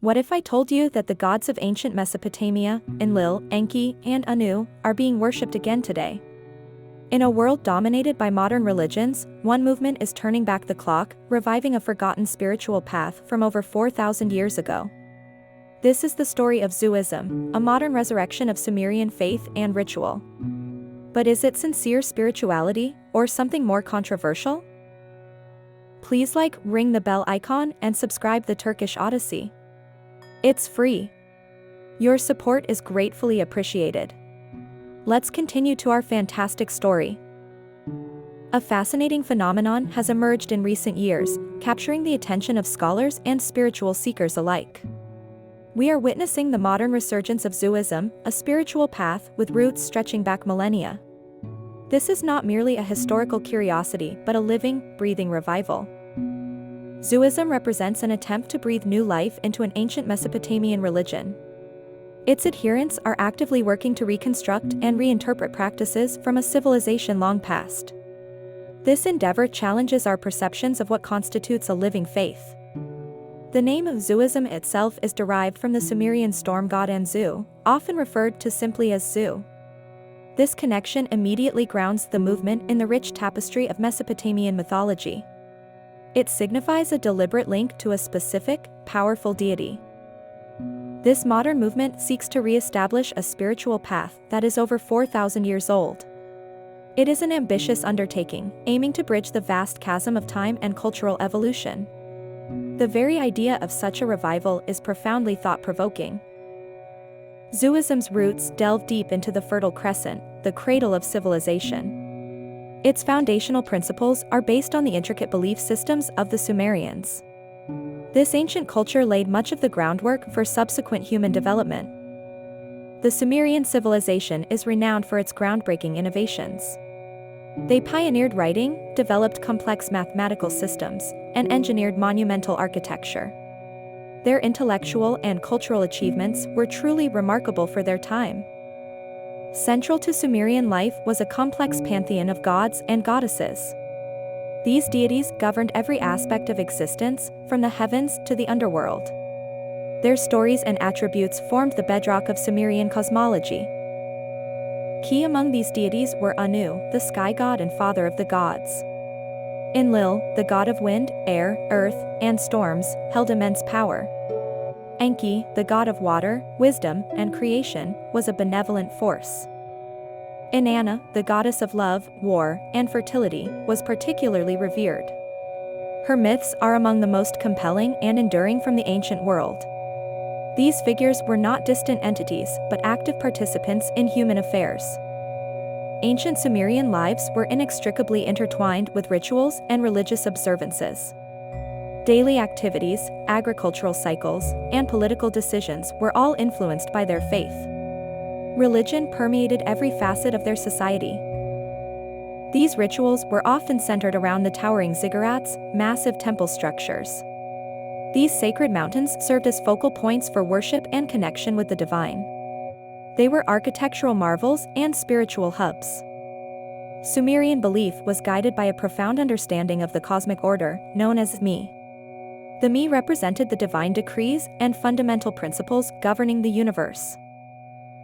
What if I told you that the gods of ancient Mesopotamia, Enlil, Enki, and Anu, are being worshipped again today? In a world dominated by modern religions, one movement is turning back the clock, reviving a forgotten spiritual path from over 4,000 years ago. This is the story of Zuism, a modern resurrection of Sumerian faith and ritual. But is it sincere spirituality, or something more controversial? Please ring the bell icon and subscribe the Turkish Odyssey. It's free. Your support is gratefully appreciated. Let's continue to our fantastic story. A fascinating phenomenon has emerged in recent years, capturing the attention of scholars and spiritual seekers alike. We are witnessing the modern resurgence of Zuism, a spiritual path with roots stretching back millennia. This is not merely a historical curiosity but a living, breathing revival. Zuism represents an attempt to breathe new life into an ancient Mesopotamian religion. Its adherents are actively working to reconstruct and reinterpret practices from a civilization long past. This endeavor challenges our perceptions of what constitutes a living faith. The name of Zuism itself is derived from the Sumerian storm god Anzu, often referred to simply as Zu. This connection immediately grounds the movement in the rich tapestry of Mesopotamian mythology. It signifies a deliberate link to a specific, powerful deity. This modern movement seeks to re-establish a spiritual path that is over 4,000 years old. It is an ambitious undertaking, aiming to bridge the vast chasm of time and cultural evolution. The very idea of such a revival is profoundly thought-provoking. Zuism's roots delve deep into the Fertile Crescent, the cradle of civilization. Its foundational principles are based on the intricate belief systems of the Sumerians. This ancient culture laid much of the groundwork for subsequent human development. The Sumerian civilization is renowned for its groundbreaking innovations. They pioneered writing, developed complex mathematical systems, and engineered monumental architecture. Their intellectual and cultural achievements were truly remarkable for their time. Central to Sumerian life was a complex pantheon of gods and goddesses. These deities governed every aspect of existence, from the heavens to the underworld. Their stories and attributes formed the bedrock of Sumerian cosmology. Key among these deities were Anu, the sky god and father of the gods. Enlil, the god of wind, air, earth, and storms, held immense power. Enki, the god of water, wisdom, and creation, was a benevolent force. Inanna, the goddess of love, war, and fertility, was particularly revered. Her myths are among the most compelling and enduring from the ancient world. These figures were not distant entities but active participants in human affairs. Ancient Sumerian lives were inextricably intertwined with rituals and religious observances. Daily activities, agricultural cycles, and political decisions were all influenced by their faith. Religion permeated every facet of their society. These rituals were often centered around the towering ziggurats, massive temple structures. These sacred mountains served as focal points for worship and connection with the divine. They were architectural marvels and spiritual hubs. Sumerian belief was guided by a profound understanding of the cosmic order, known as Mi. The Mi represented the divine decrees and fundamental principles governing the universe.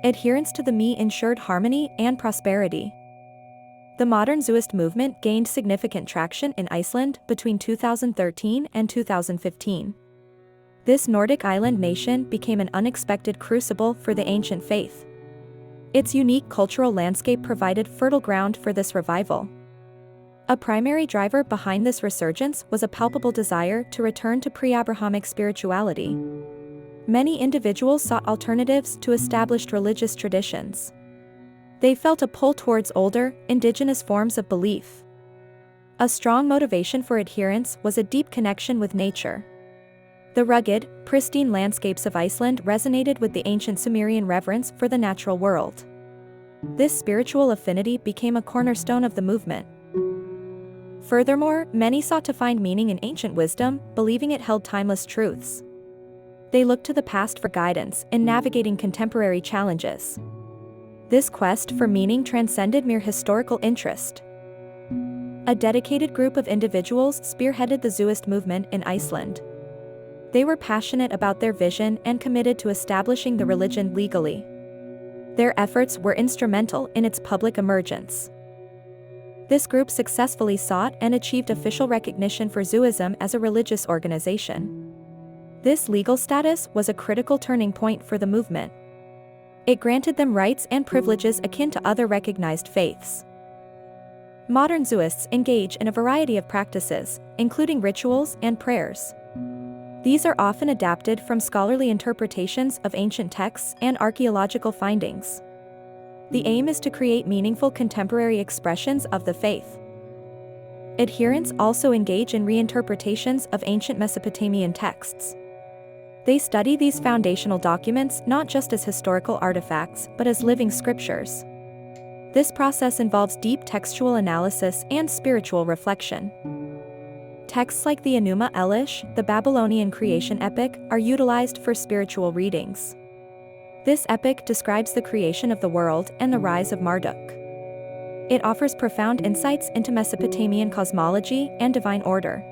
Adherence to the Mi ensured harmony and prosperity. The modern Zuist movement gained significant traction in Iceland between 2013 and 2015. This Nordic island nation became an unexpected crucible for the ancient faith. Its unique cultural landscape provided fertile ground for this revival. A primary driver behind this resurgence was a palpable desire to return to pre-Abrahamic spirituality. Many individuals sought alternatives to established religious traditions. They felt a pull towards older, indigenous forms of belief. A strong motivation for adherence was a deep connection with nature. The rugged, pristine landscapes of Iceland resonated with the ancient Sumerian reverence for the natural world. This spiritual affinity became a cornerstone of the movement. Furthermore, many sought to find meaning in ancient wisdom, believing it held timeless truths. They looked to the past for guidance in navigating contemporary challenges. This quest for meaning transcended mere historical interest. A dedicated group of individuals spearheaded the Zuist movement in Iceland. They were passionate about their vision and committed to establishing the religion legally. Their efforts were instrumental in its public emergence. This group successfully sought and achieved official recognition for Zuism as a religious organization. This legal status was a critical turning point for the movement. It granted them rights and privileges akin to other recognized faiths. Modern Zuists engage in a variety of practices, including rituals and prayers. These are often adapted from scholarly interpretations of ancient texts and archaeological findings. The aim is to create meaningful contemporary expressions of the faith. Adherents also engage in reinterpretations of ancient Mesopotamian texts. They study these foundational documents not just as historical artifacts but as living scriptures. This process involves deep textual analysis and spiritual reflection. Texts like the Enuma Elish, the Babylonian creation epic, are utilized for spiritual readings. This epic describes the creation of the world and the rise of Marduk. It offers profound insights into Mesopotamian cosmology and divine order.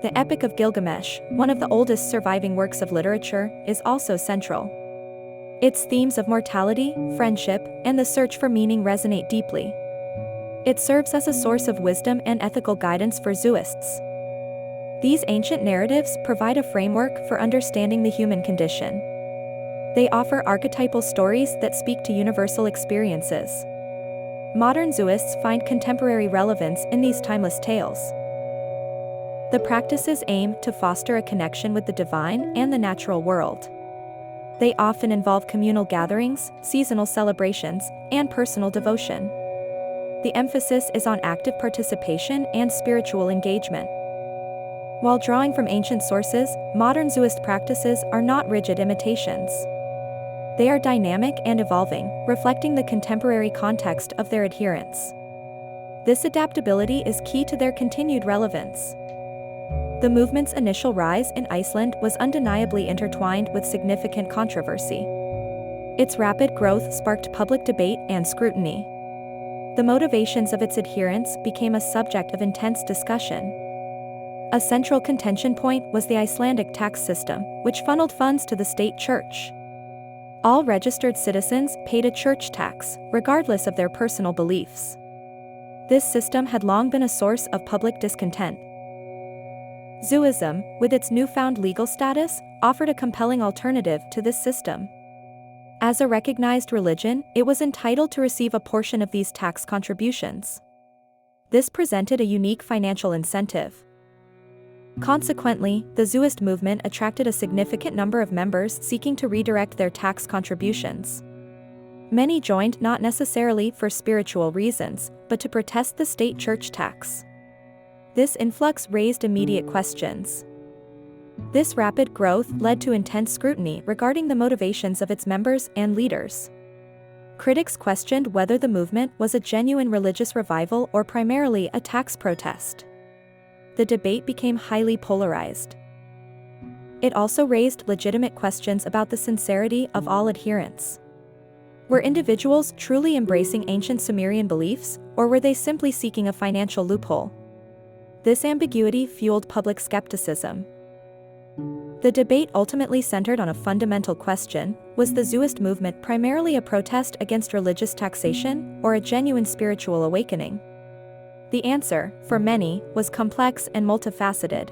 The Epic of Gilgamesh, one of the oldest surviving works of literature, is also central. Its themes of mortality, friendship, and the search for meaning resonate deeply. It serves as a source of wisdom and ethical guidance for Zuists. These ancient narratives provide a framework for understanding the human condition. They offer archetypal stories that speak to universal experiences. Modern Zuists find contemporary relevance in these timeless tales. The practices aim to foster a connection with the divine and the natural world. They often involve communal gatherings, seasonal celebrations, and personal devotion. The emphasis is on active participation and spiritual engagement. While drawing from ancient sources, modern Zuist practices are not rigid imitations. They are dynamic and evolving, reflecting the contemporary context of their adherents. This adaptability is key to their continued relevance. The movement's initial rise in Iceland was undeniably intertwined with significant controversy. Its rapid growth sparked public debate and scrutiny. The motivations of its adherents became a subject of intense discussion. A central contention point was the Icelandic tax system, which funneled funds to the state church. All registered citizens paid a church tax, regardless of their personal beliefs. This system had long been a source of public discontent. Zuism, with its newfound legal status, offered a compelling alternative to this system. As a recognized religion, it was entitled to receive a portion of these tax contributions. This presented a unique financial incentive. Consequently, the Zuist movement attracted a significant number of members seeking to redirect their tax contributions. Many joined not necessarily for spiritual reasons, but to protest the state church tax. This influx raised immediate questions. This rapid growth led to intense scrutiny regarding the motivations of its members and leaders. Critics questioned whether the movement was a genuine religious revival or primarily a tax protest. The debate became highly polarized. It also raised legitimate questions about the sincerity of all adherents. Were individuals truly embracing ancient Sumerian beliefs, or were they simply seeking a financial loophole? This ambiguity fueled public skepticism. The debate ultimately centered on a fundamental question: was the Zuist movement primarily a protest against religious taxation, or a genuine spiritual awakening? The answer, for many, was complex and multifaceted.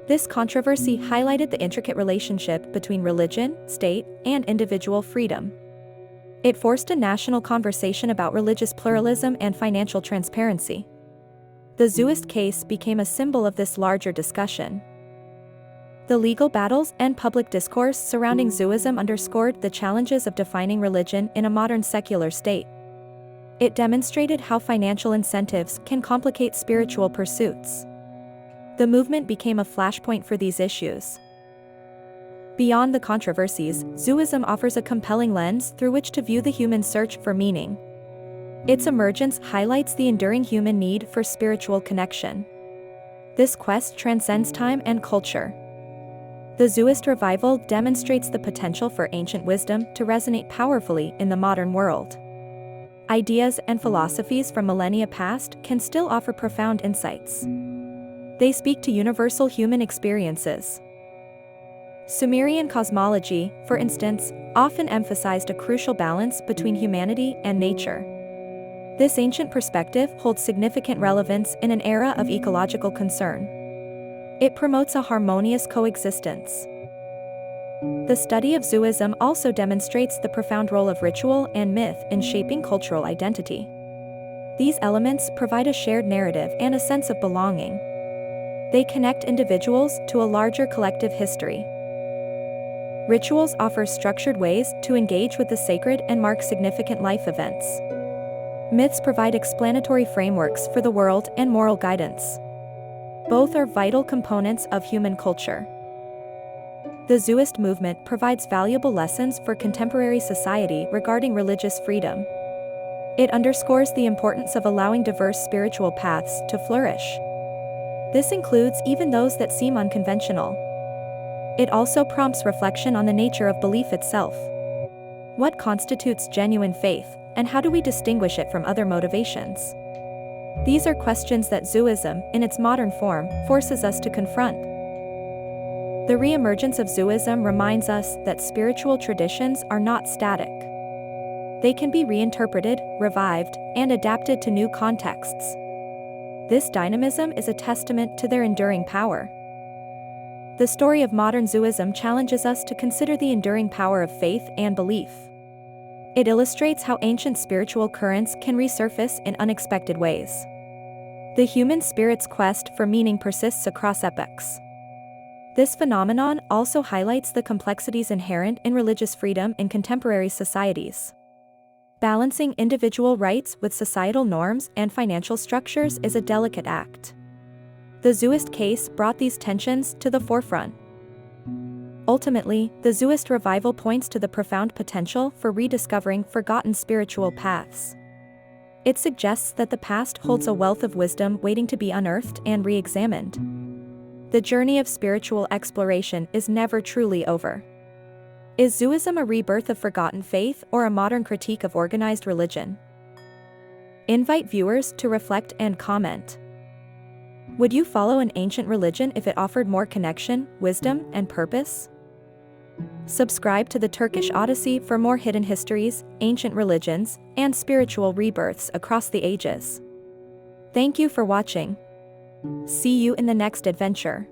This controversy highlighted the intricate relationship between religion, state, and individual freedom. It forced a national conversation about religious pluralism and financial transparency. The Zuist case became a symbol of this larger discussion. The legal battles and public discourse surrounding Zuism underscored the challenges of defining religion in a modern secular state. It demonstrated how financial incentives can complicate spiritual pursuits. The movement became a flashpoint for these issues. Beyond the controversies, Zuism offers a compelling lens through which to view the human search for meaning. Its emergence highlights the enduring human need for spiritual connection. This quest transcends time and culture. The Zuist revival demonstrates the potential for ancient wisdom to resonate powerfully in the modern world. Ideas and philosophies from millennia past can still offer profound insights. They speak to universal human experiences. Sumerian cosmology, for instance, often emphasized a crucial balance between humanity and nature. This ancient perspective holds significant relevance in an era of ecological concern. It promotes a harmonious coexistence. The study of Zuism also demonstrates the profound role of ritual and myth in shaping cultural identity. These elements provide a shared narrative and a sense of belonging. They connect individuals to a larger collective history. Rituals offer structured ways to engage with the sacred and mark significant life events. Myths provide explanatory frameworks for the world and moral guidance. Both are vital components of human culture. The Zuist movement provides valuable lessons for contemporary society regarding religious freedom. It underscores the importance of allowing diverse spiritual paths to flourish. This includes even those that seem unconventional. It also prompts reflection on the nature of belief itself. What constitutes genuine faith, and how do we distinguish it from other motivations? These are questions that Zuism, in its modern form, forces us to confront. The re-emergence of Zuism reminds us that spiritual traditions are not static. They can be reinterpreted, revived, and adapted to new contexts. This dynamism is a testament to their enduring power. The story of modern Zuism challenges us to consider the enduring power of faith and belief. It illustrates how ancient spiritual currents can resurface in unexpected ways. The human spirit's quest for meaning persists across epochs. This phenomenon also highlights the complexities inherent in religious freedom in contemporary societies. Balancing individual rights with societal norms and financial structures is a delicate act. The Zuist case brought these tensions to the forefront. Ultimately, the Zuist revival points to the profound potential for rediscovering forgotten spiritual paths. It suggests that the past holds a wealth of wisdom waiting to be unearthed and re-examined. The journey of spiritual exploration is never truly over. Is Zuism a rebirth of forgotten faith or a modern critique of organized religion? Invite viewers to reflect and comment. Would you follow an ancient religion if it offered more connection, wisdom, and purpose? Subscribe to the Turkish Odyssey for more hidden histories, ancient religions, and spiritual rebirths across the ages. Thank you for watching. See you in the next adventure.